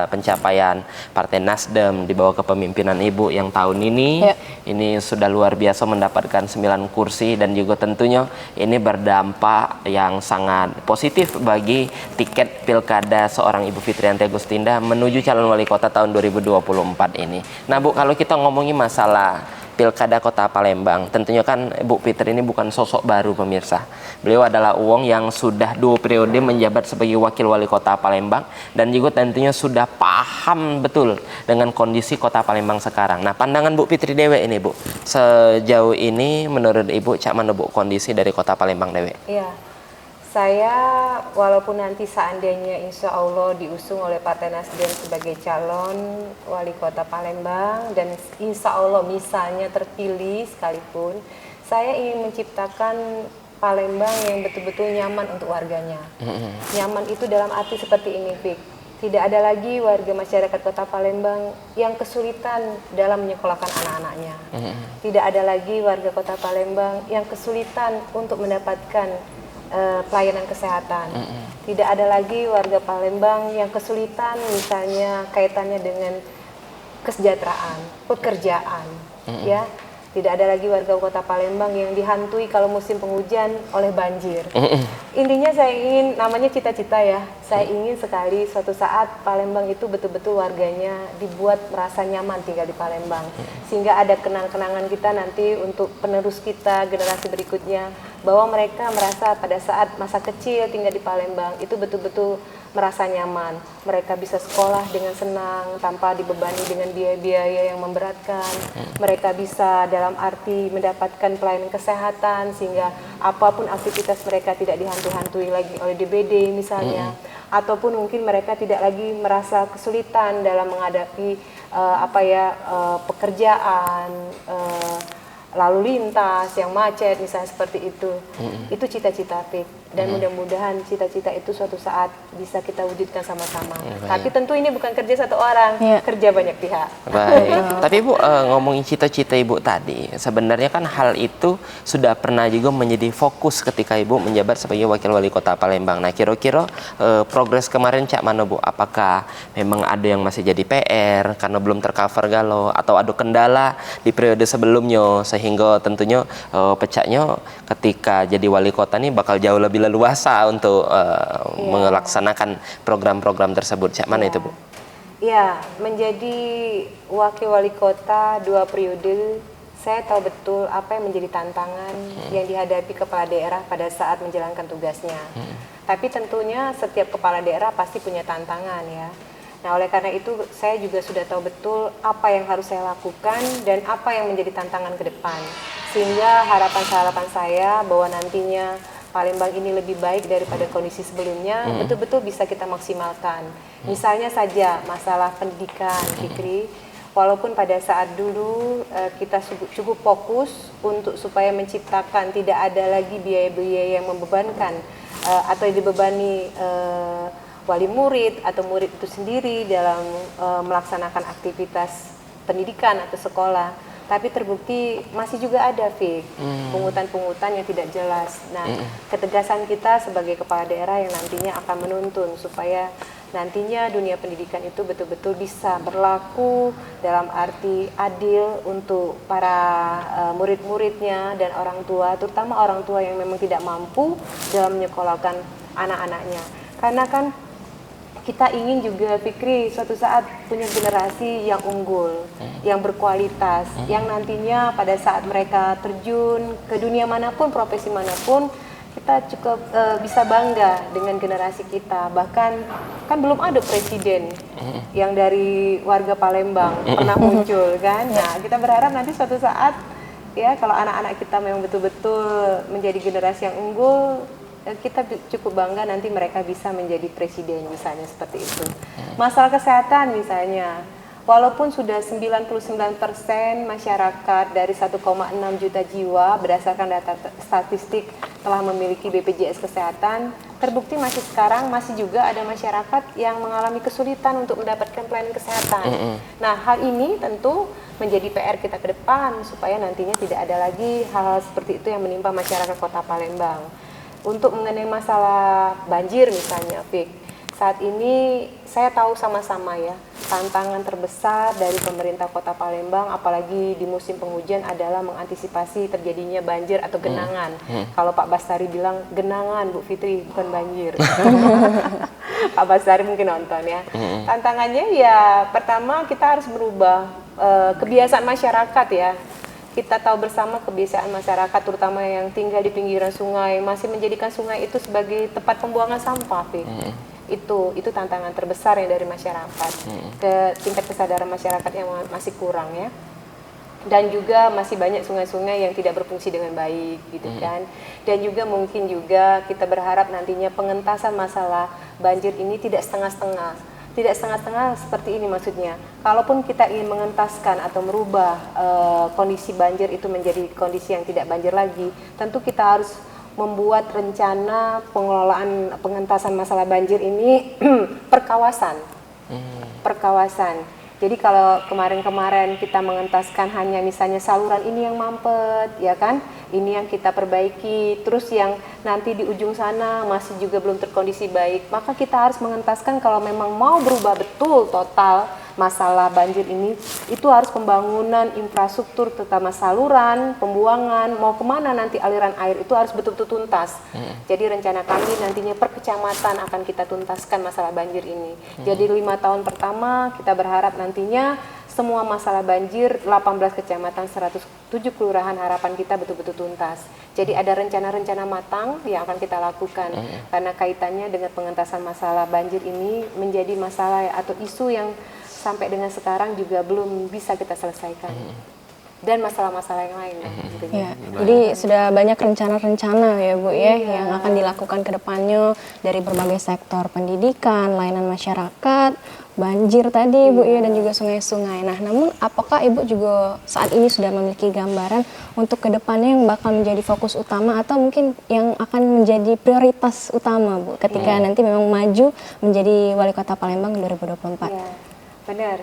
Speaker 1: pencapaian Partai Nasdem di bawah kepemimpinan Ibu yang tahun ini ini sudah luar biasa mendapatkan 9 kursi dan juga tentunya ini berdampak yang sangat positif bagi tiket pilkada seorang Ibu Fitriyanti Agustinda menuju calon wali kota tahun 2024 ini. Nah Bu, kalau kita ngomongin masalah Pilkada Kota Palembang. Tentunya kan Bu Fitri ini bukan sosok baru pemirsa. Beliau adalah Uwong yang sudah 2 periode menjabat sebagai Wakil Wali Kota Palembang dan juga tentunya sudah paham betul dengan kondisi Kota Palembang sekarang. Nah, pandangan Bu Fitri Dewe ini Bu, sejauh ini menurut Ibu cak mana Bu kondisi dari Kota Palembang Dewe?
Speaker 3: Iya, saya walaupun nanti seandainya insya Allah diusung oleh Partai Nasdem sebagai calon wali kota Palembang dan insya Allah misalnya terpilih sekalipun, saya ingin menciptakan Palembang yang betul-betul nyaman untuk warganya. Nyaman itu dalam arti seperti ini, Fik. Tidak ada lagi warga masyarakat Kota Palembang yang kesulitan dalam menyekolahkan anak-anaknya. Tidak ada lagi warga Kota Palembang yang kesulitan untuk mendapatkan pelayanan kesehatan. Tidak ada lagi warga Palembang yang kesulitan misalnya kaitannya dengan kesejahteraan, pekerjaan, ya. Tidak ada lagi warga Kota Palembang yang dihantui kalau musim penghujan oleh banjir. Intinya saya ingin, namanya cita-cita ya, saya ingin sekali suatu saat Palembang itu betul-betul warganya dibuat merasa nyaman tinggal di Palembang. Sehingga ada kenang-kenangan kita nanti untuk penerus kita, generasi berikutnya, bahwa mereka merasa pada saat masa kecil tinggal di Palembang itu betul-betul merasa nyaman. Mereka bisa sekolah dengan senang tanpa dibebani dengan biaya-biaya yang memberatkan. Mereka bisa dalam arti mendapatkan pelayanan kesehatan sehingga apapun aktivitas mereka tidak dihantui-hantui lagi oleh DBD misalnya. Ataupun mungkin mereka tidak lagi merasa kesulitan dalam menghadapi pekerjaan, lalu lintas yang macet misalnya seperti itu. Itu cita-cita Fik. Dan mudah-mudahan cita-cita itu suatu saat bisa kita wujudkan sama-sama. Tapi tentu ini bukan kerja satu orang, kerja banyak pihak.
Speaker 1: Baik. Tapi Bu, ngomongin cita-cita Ibu tadi, sebenarnya kan hal itu sudah pernah juga menjadi fokus ketika Ibu menjabat sebagai Wakil Wali Kota Palembang. Nah, kira-kira progres kemarin cak mana Bu? Apakah memang ada yang masih jadi PR karena belum tercover galau, atau ada kendala di periode sebelumnya sehingga tentunya pecahnya ketika jadi wali kota ini bakal jauh lebih leluasa untuk melaksanakan program-program tersebut. Cak mana itu Bu?
Speaker 3: Ya, menjadi wakil wali kota 2 periode, saya tahu betul apa yang menjadi tantangan yang dihadapi kepala daerah pada saat menjalankan tugasnya. Tapi tentunya setiap kepala daerah pasti punya tantangan ya. Nah, oleh karena itu saya juga sudah tahu betul apa yang harus saya lakukan dan apa yang menjadi tantangan ke depan. Sehingga harapan saya bahwa nantinya Palembang ini lebih baik daripada kondisi sebelumnya, betul-betul bisa kita maksimalkan. Misalnya saja masalah pendidikan, Fikri, walaupun pada saat dulu kita cukup fokus untuk supaya menciptakan tidak ada lagi biaya-biaya yang membebankan atau dibebani wali murid atau murid itu sendiri dalam melaksanakan aktivitas pendidikan atau sekolah. Tapi terbukti masih juga ada Fik, pungutan-pungutan yang tidak jelas. Nah, ketegasan kita sebagai kepala daerah yang nantinya akan menuntun supaya nantinya dunia pendidikan itu betul-betul bisa berlaku dalam arti adil untuk para murid-muridnya dan orang tua, terutama orang tua yang memang tidak mampu dalam menyekolahkan anak-anaknya. Karena kan kita ingin juga Fikri suatu saat punya generasi yang unggul, yang berkualitas, yang nantinya pada saat mereka terjun ke dunia manapun, profesi manapun, kita cukup bisa bangga dengan generasi kita. Bahkan kan belum ada presiden yang dari warga Palembang pernah muncul kan. Nah, kita berharap nanti suatu saat ya kalau anak-anak kita memang betul-betul menjadi generasi yang unggul, kita cukup bangga nanti mereka bisa menjadi presiden misalnya seperti itu. Masalah kesehatan misalnya, walaupun sudah 99% masyarakat dari 1,6 juta jiwa berdasarkan data statistik telah memiliki BPJS Kesehatan, terbukti sekarang masih juga ada masyarakat yang mengalami kesulitan untuk mendapatkan pelayanan kesehatan. Nah, hal ini tentu menjadi PR kita ke depan supaya nantinya tidak ada lagi hal-hal seperti itu yang menimpa masyarakat Kota Palembang. Untuk mengenai masalah banjir misalnya, Fik, saat ini saya tahu sama-sama ya, tantangan terbesar dari pemerintah Kota Palembang apalagi di musim penghujan adalah mengantisipasi terjadinya banjir atau genangan. Kalau Pak Bastari bilang genangan, Bu Fitri, bukan banjir. Pak Bastari mungkin nonton ya. Tantangannya ya pertama kita harus merubah kebiasaan masyarakat ya. kita tahu bersama kebiasaan masyarakat terutama yang tinggal di pinggiran sungai masih menjadikan sungai itu sebagai tempat pembuangan sampah, Fi. Itu tantangan terbesar yang dari masyarakat. Ke tingkat kesadaran masyarakat yang masih kurang ya. Dan juga masih banyak sungai-sungai yang tidak berfungsi dengan baik gitu kan. Dan juga mungkin juga kita berharap nantinya pengentasan masalah banjir ini tidak setengah-setengah. Tidak setengah-setengah seperti ini maksudnya. Kalaupun kita ingin mengentaskan atau merubah kondisi banjir itu menjadi kondisi yang tidak banjir lagi, tentu kita harus membuat rencana pengelolaan pengentasan masalah banjir ini per kawasan. Per kawasan. Jadi kalau kemarin-kemarin kita mengentaskan hanya misalnya saluran ini yang mampet, ya kan? Ini yang kita perbaiki, terus yang nanti di ujung sana masih juga belum terkondisi baik. Maka kita harus mengentaskan kalau memang mau berubah betul total masalah banjir ini, itu harus pembangunan infrastruktur terutama saluran, pembuangan, mau kemana nanti aliran air itu harus betul-betul tuntas. Jadi rencana kami nantinya per kecamatan akan kita tuntaskan masalah banjir ini. Jadi 5 tahun pertama kita berharap nantinya semua masalah banjir 18 kecamatan 107 kelurahan harapan kita betul-betul tuntas. Jadi ada rencana-rencana matang yang akan kita lakukan karena kaitannya dengan pengentasan masalah banjir ini menjadi masalah atau isu yang sampai dengan sekarang juga belum bisa kita selesaikan. Dan masalah-masalah yang lain.
Speaker 2: Ya, jadi sudah banyak rencana-rencana ya Bu ya yang akan dilakukan ke depannya dari berbagai sektor pendidikan, layanan masyarakat, banjir tadi Bu ya dan juga sungai-sungai. Nah, namun apakah Ibu juga saat ini sudah memiliki gambaran untuk ke depannya yang bakal menjadi fokus utama atau mungkin yang akan menjadi prioritas utama Bu ketika nanti memang maju menjadi Wali Kota Palembang 2024?
Speaker 3: Ya, benar.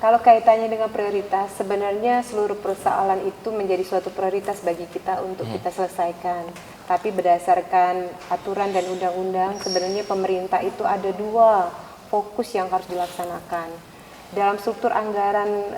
Speaker 3: Kalau kaitannya dengan prioritas, sebenarnya seluruh persoalan itu menjadi suatu prioritas bagi kita untuk kita selesaikan. Tapi berdasarkan aturan dan undang-undang, sebenarnya pemerintah itu ada 2 fokus yang harus dilaksanakan. Dalam struktur anggaran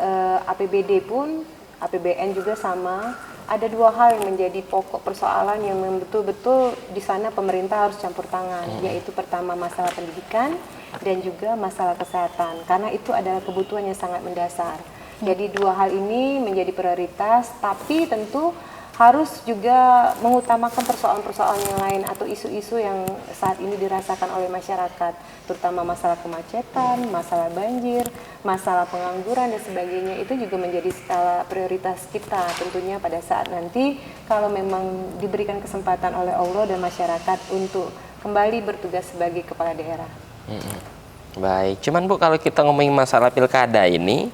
Speaker 3: APBD pun, APBN juga sama, ada 2 hal yang menjadi pokok persoalan yang betul-betul di sana pemerintah harus campur tangan, yaitu pertama masalah pendidikan, dan juga masalah kesehatan, karena itu adalah kebutuhan yang sangat mendasar. Jadi 2 hal ini menjadi prioritas, tapi tentu harus juga mengutamakan persoalan-persoalan yang lain atau isu-isu yang saat ini dirasakan oleh masyarakat, terutama masalah kemacetan, masalah banjir, masalah pengangguran dan sebagainya. Itu juga menjadi skala prioritas kita tentunya pada saat nanti kalau memang diberikan kesempatan oleh Allah dan masyarakat untuk kembali bertugas sebagai kepala daerah.
Speaker 1: Baik, cuman Bu kalau kita ngomongin masalah pilkada ini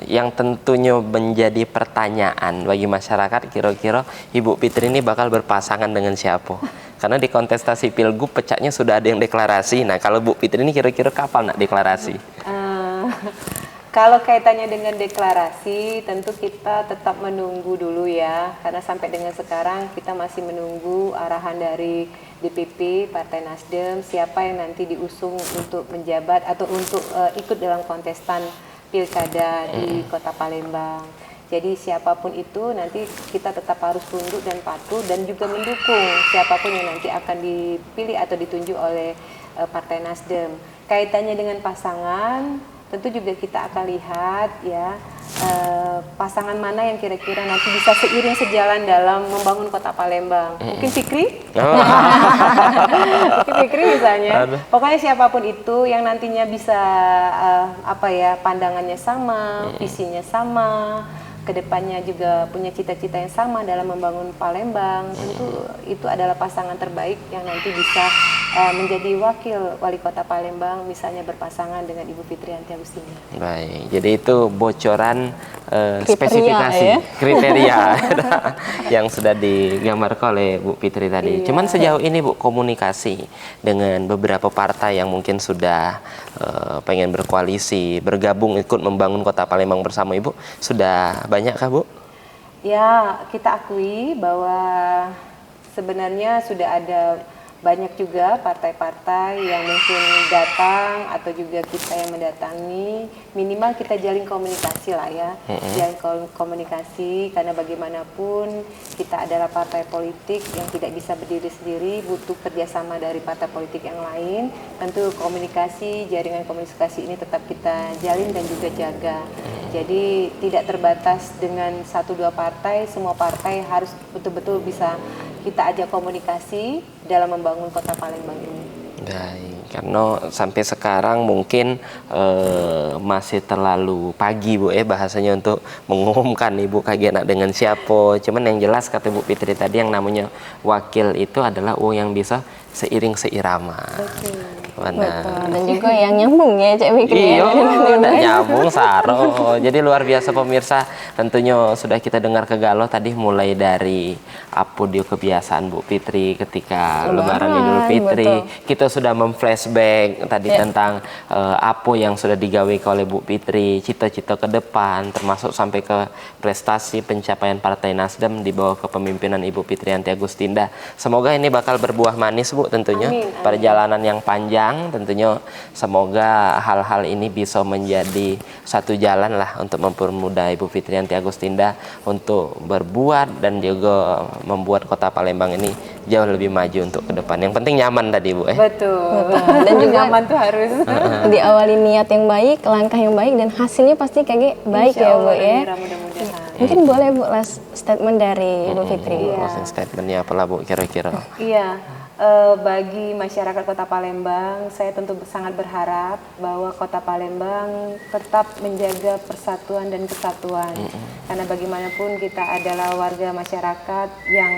Speaker 1: yang tentunya menjadi pertanyaan bagi masyarakat, kira-kira Ibu Fitri ini bakal berpasangan dengan siapa? Karena di kontestasi Pilgub pecahnya sudah ada yang deklarasi. Nah kalau Bu Fitri ini kira-kira kapan nak deklarasi?
Speaker 3: Kalau kaitannya dengan deklarasi, tentu kita tetap menunggu dulu ya, karena sampai dengan sekarang kita masih menunggu arahan dari DPP Partai Nasdem, siapa yang nanti diusung untuk menjabat atau untuk ikut dalam kontestan pilkada di Kota Palembang. Jadi siapapun itu nanti kita tetap harus tunduk dan patuh dan juga mendukung siapapun yang nanti akan dipilih atau ditunjuk oleh Partai Nasdem. Kaitannya dengan pasangan, tentu juga kita akan lihat ya pasangan mana yang kira-kira nanti bisa seiring sejalan dalam membangun Kota Palembang. Mungkin Fikri? Mungkin Fikri misalnya. Pokoknya siapapun itu yang nantinya bisa pandangannya sama, visinya sama, kedepannya juga punya cita-cita yang sama dalam membangun Palembang. Tentu itu adalah pasangan terbaik yang nanti bisa menjadi wakil wali kota Palembang, misalnya berpasangan dengan Ibu Fitriyanti Agustina.
Speaker 1: Baik, jadi itu bocoran spesifikasi kriteria yang sudah digambarkan oleh Bu Fitri tadi. Cuman sejauh ini Bu, komunikasi dengan beberapa partai yang mungkin sudah pengen berkoalisi, bergabung ikut membangun Kota Palembang bersama Ibu, sudah banyakkah Bu?
Speaker 3: Ya, kita akui bahwa sebenarnya sudah ada banyak juga partai-partai yang mungkin datang atau juga kita yang mendatangi, minimal kita jalin komunikasi lah ya, jalin komunikasi karena bagaimanapun kita adalah partai politik yang tidak bisa berdiri sendiri, butuh kerjasama dari partai politik yang lain. Tentu komunikasi, jaringan komunikasi ini tetap kita jalin dan juga jaga. Jadi tidak terbatas dengan 1-2 partai, semua partai harus betul-betul bisa kita ajak komunikasi dalam membangun Kota Palembang ini.
Speaker 1: Baik, karena sampai sekarang mungkin masih terlalu pagi Bu bahasanya untuk mengumumkan Ibu kagenak dengan siapa. Cuman yang jelas kata Bu Fitri tadi yang namanya wakil itu adalah yang bisa seiring seirama.
Speaker 2: Betul. Dan juga yang nyambung ya Cek Fikri.
Speaker 1: Iya, nyambung Saro. Jadi luar biasa pemirsa. Tentunya sudah kita dengar ke Galuh tadi mulai dari apa dia kebiasaan Bu Fitri ketika Lebaran Idul Fitri. Betul. Kita sudah memflashback tadi tentang apa yang sudah digawe oleh Bu Fitri, cita-cita ke depan, termasuk sampai ke prestasi pencapaian Partai Nasdem di bawah kepemimpinan Ibu Fitriyanti Agustinda. Semoga ini bakal berbuah manis Bu tentunya. Amin. Perjalanan yang panjang tentunya, semoga hal-hal ini bisa menjadi satu jalan lah untuk mempermudah Ibu Fitriyanti Agustinda untuk berbuat dan juga membuat Kota Palembang ini jauh lebih maju untuk ke depan. Yang penting nyaman tadi Bu.
Speaker 3: Betul.
Speaker 2: Dan juga
Speaker 3: nyaman tuh harus
Speaker 2: diawali niat yang baik, langkah yang baik, dan hasilnya pasti kayak baik ya Bu ya. Mungkin boleh Bu last statement dari Bu Fitri.
Speaker 1: Closing statementnya apalah Bu kira-kira?
Speaker 3: Iya. Bagi masyarakat Kota Palembang, saya tentu sangat berharap bahwa Kota Palembang tetap menjaga persatuan dan kesatuan. Karena bagaimanapun kita adalah warga masyarakat yang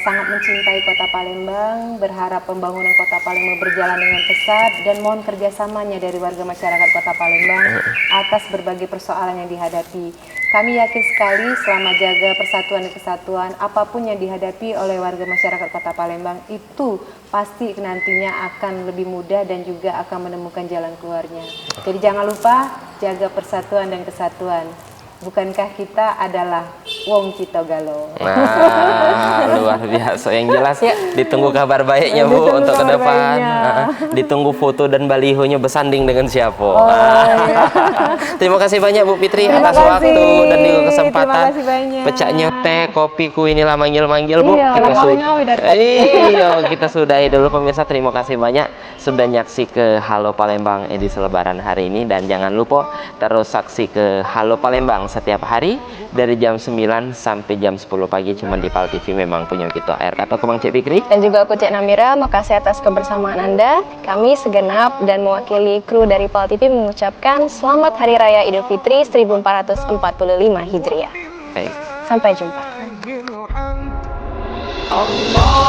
Speaker 3: sangat mencintai Kota Palembang, berharap pembangunan Kota Palembang berjalan dengan pesat, dan mohon kerjasamanya dari warga masyarakat Kota Palembang atas berbagai persoalan yang dihadapi. Kami yakin sekali selama jaga persatuan dan kesatuan, apapun yang dihadapi oleh warga masyarakat Kota Palembang itu pasti nantinya akan lebih mudah dan juga akan menemukan jalan keluarnya. Jadi jangan lupa jaga persatuan dan kesatuan. Bukankah kita adalah wong Cito Galuh?
Speaker 1: Nah, luar biasa. Yang jelas ditunggu kabar baiknya Bu untuk ke depan. Ditunggu foto dan balihonya bersanding dengan siapa. Terima kasih banyak Bu Fitri atas waktu dan juga kesempatan. Pecahnya teh, kopiku inilah manggil-manggil Bu. Kita sudahi dulu pemirsa. Terima kasih banyak sudah nyaksi ke Halo Palembang edisi Lebaran hari ini, dan jangan lupa terus saksi ke Halo Palembang setiap hari dari jam 9 sampai jam 10 pagi cuma di PAL TV. Memang punya kita air kata Kemang Cek Fikri
Speaker 2: dan juga aku Cek Namira. Makasih atas kebersamaan Anda. Kami segenap dan mewakili kru dari PAL TV mengucapkan selamat Hari Raya Idul Fitri 1445 Hijriah.
Speaker 1: Baik.
Speaker 2: Sampai jumpa.
Speaker 4: Allah